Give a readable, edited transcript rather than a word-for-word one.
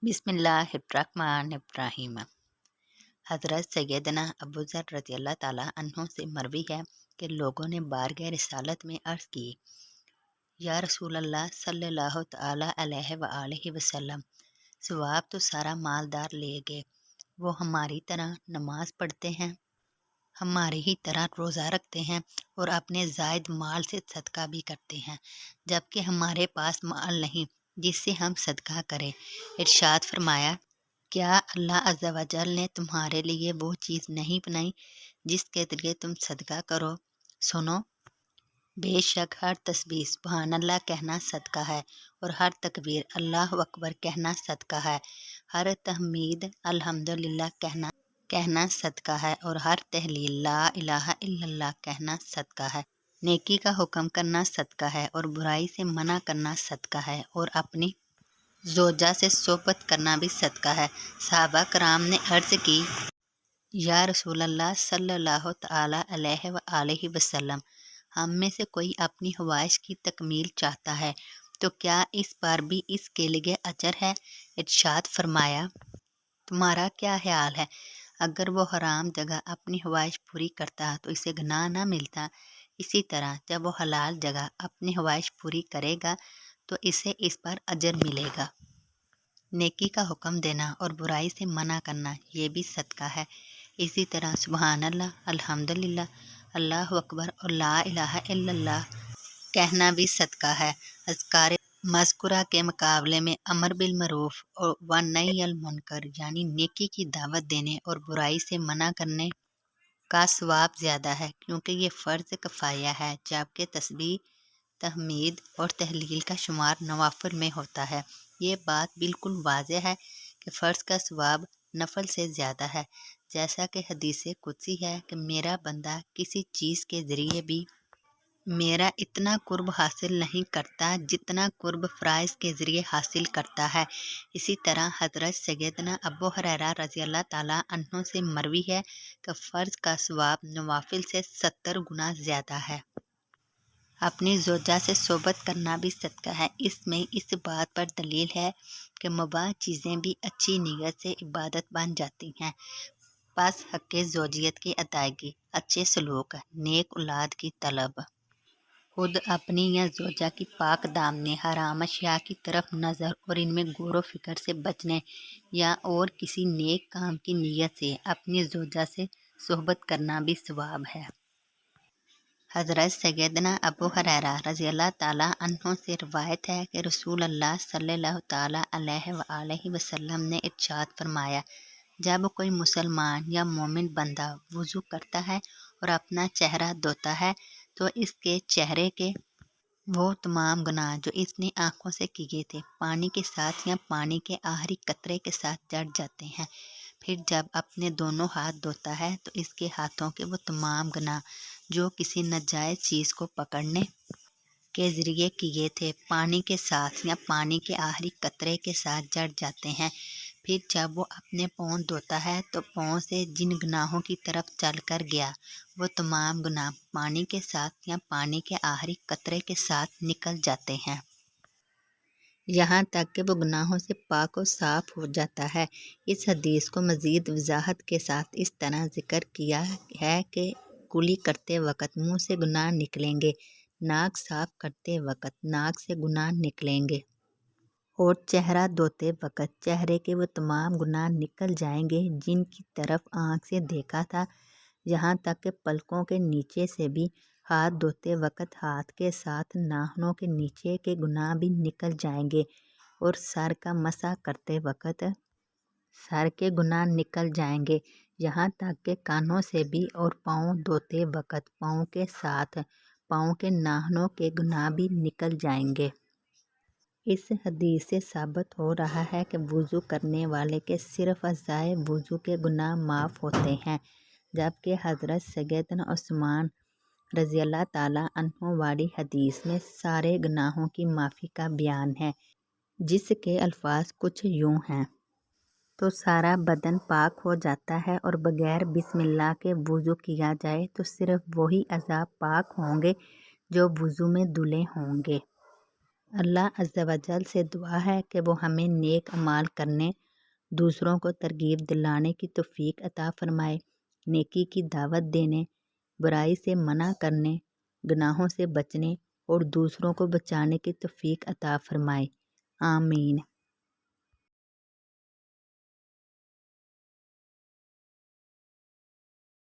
बिस्मिल्लाहिर्रहमानिर्रहीम। हज़रत सैयदना अबू ज़र रज़ियल्लाहु ताला अन्हो से मरवी है कि लोगों ने बारगाह रिसालत में अर्ज़ की, या रसूल अल्लाह सल्लल्लाहु ताला अलैहि वआलैहि वसल्लम, सवाब तो सारा मालदार ले गए। वो हमारी तरह नमाज पढ़ते हैं, हमारी ही तरह रोज़ा रखते हैं और अपने जायद माल से सदका भी करते हैं, जबकि हमारे पास माल नहीं जिससे हम सदका करें। इरशाद फरमाया, क्या अल्लाह अज़्ज़ा व जल ने तुम्हारे लिए वो चीज़ नहीं बनाई जिसके ज़रिए तुम सदका करो? सुनो, बेशक हर तस्बीह सुभान अल्लाह कहना सदका है और हर तकबीर अल्लाह अकबर कहना सदका है। हर तहमीद अल्हम्दुलिल्लाह कहना सदका है और हर तहलील ला इलाहा इल्लल्लाह कहना सदका है। नेकी का हुक्म करना सदका है और बुराई से मना करना सदका है और अपनी ज़ौजा से सोहबत करना भी सदका है। सहाबा कराम ने अर्ज़ की, या रसूल अल्लाह सल्लल्लाहु ताला अलैहि वआलैहि वसल्लम, हम में से कोई अपनी ख्वाहिश की तकमील चाहता है तो क्या इस पर भी इसके लिए अजर है? इरशाद फरमाया, तुम्हारा क्या ख्याल है, अगर वो हराम जगह अपनी ख्वाहिश पूरी करता तो इसे गुनाह न मिलता? इसी तरह जब वो हलाल जगह अपनी ख्वाहिश पूरी करेगा तो इसे इस पर अजर मिलेगा। नेकी का हुक्म देना और बुराई से मना करना ये भी सदका है। इसी तरह सुभान अल्लाह, अल्हम्दुलिल्लाह, अल्लाहु अकबर और ला इलाहा इल्लल्लाह कहना भी सदका है। अज़कार मज़कुरा के मुकाबले में अमर बिल मरूफ और व नही अल मुनकर यानी नेकी की दावत देने और बुराई से मना करने का सवाब ज़्यादा है, क्योंकि ये फ़र्ज़ किफ़ाया है, जबकि तस्बीह, तहमीद और तहलील का शुमार नवाफिल में होता है। ये बात बिल्कुल वाज़ेह है कि फ़र्ज़ का सवाब नफल से ज़्यादा है, जैसा कि हदीस कुदसी है कि मेरा बंदा किसी चीज़ के ज़रिए भी मेरा इतना कुर्ब हासिल नहीं करता जितना कुर्ब फ़राइज़ के ज़रिए हासिल करता है। इसी तरह हज़रत सैयदना अबू हुरैरा रज़ियल्लाहु ताला अन्हु से मरवी है कि फ़र्ज़ का सवाब नवाफिल से 70 गुना ज़्यादा है। अपनी ज़ौजा से सोहबत करना भी सदका है। इसमें इस बात पर दलील है कि मुबाह चीज़ें भी अच्छी नीयत से इबादत बन जाती हैं। बस हक़ ज़ौजियत की अदायगी, अच्छे सलूक, नेक औलाद की तलब, खुद अपनी या ज़ौजा की पाक दामनी, हराम अशिया की तरफ नज़र और इनमें गौर व फिक्र से बचने या और किसी नेक काम की नीयत से अपनी ज़ौजा से सोहबत करना भी सवाब है। हज़रत सैयदना अबू हुरैरा रज़ियल्लाहु ताला अन्हु से रवायत है कि रसूल अल्लाह सल्लल्लाहु ताला अलैहि वआलैहि वसल्लम ने इरशाद फरमाया, जब कोई मुसलमान या मोमिन बंदा वुज़ू करता है और अपना चेहरा धोता है तो इसके चेहरे के वो तमाम गुनाह जो इसने आँखों से किए थे पानी के साथ या पानी के आखिरी कतरे के साथ जड़ जाते हैं। फिर जब अपने दोनों हाथ धोता है तो इसके हाथों के वो तमाम गुनाह जो किसी नाजायज़ चीज़ को पकड़ने के ज़रिए किए थे पानी के साथ या पानी के आखिरी कतरे के साथ जड़ जाते हैं। फिर जब वो अपने पाँव धोता है तो पाँव से जिन गुनाहों की तरफ चल कर गया वो तमाम गुनाह पानी के साथ या पानी के आखिरी कतरे के साथ निकल जाते हैं, यहाँ तक कि वो गुनाहों से पाक और साफ़ हो जाता है। इस हदीस को मज़ीद वजाहत के साथ इस तरह ज़िक्र किया है कि कुली करते वक़्त मुँह से गुनाह निकलेंगे, नाक साफ़ करते वक़्त नाक से गुनाह निकलेंगे और चेहरा धोते वक़्त चेहरे के वो तमाम गुनाह निकल जाएंगे जिनकी तरफ आँख से देखा था। यहाँ तक कि पलकों के नीचे से भी हाथ धोते वक़्त हाथ के साथ नाखूनों के नीचे के गुनाह भी निकल जाएंगे और सर का मसा करते वक़्त सर के गुनाह निकल जाएंगे। यहाँ तक कि कानों से भी और पाँव धोते वक़्त पाँव के साथ पाँव के नाखूनों के गुनाह भी निकल जाएंगे। इस हदीस से साबित हो रहा है कि वुज़ू करने वाले के सिर्फ़ अज़ाए वुज़ू के गुनाह माफ़ होते हैं, जबकि हज़रत सैयदना उस्मान रज़ियल्लाहु ताला अन्हु वाली हदीस में सारे गुनाहों की माफ़ी का बयान है, जिसके अल्फाज कुछ यूँ हैं, तो सारा बदन पाक हो जाता है और बग़ैर बिस्मिल्लाह के वुज़ू किया जाए तो सिर्फ़ वही अज़ा पाक होंगे जो वुज़ू में धुले होंगे। اللہ عز و جل سے دعا ہے کہ وہ ہمیں نیک اعمال کرنے، دوسروں کو ترغیب دلانے کی توفیق عطا فرمائے، نیکی کی دعوت دینے، برائی سے منع کرنے، گناہوں سے بچنے اور دوسروں کو بچانے کی توفیق عطا فرمائے، آمین۔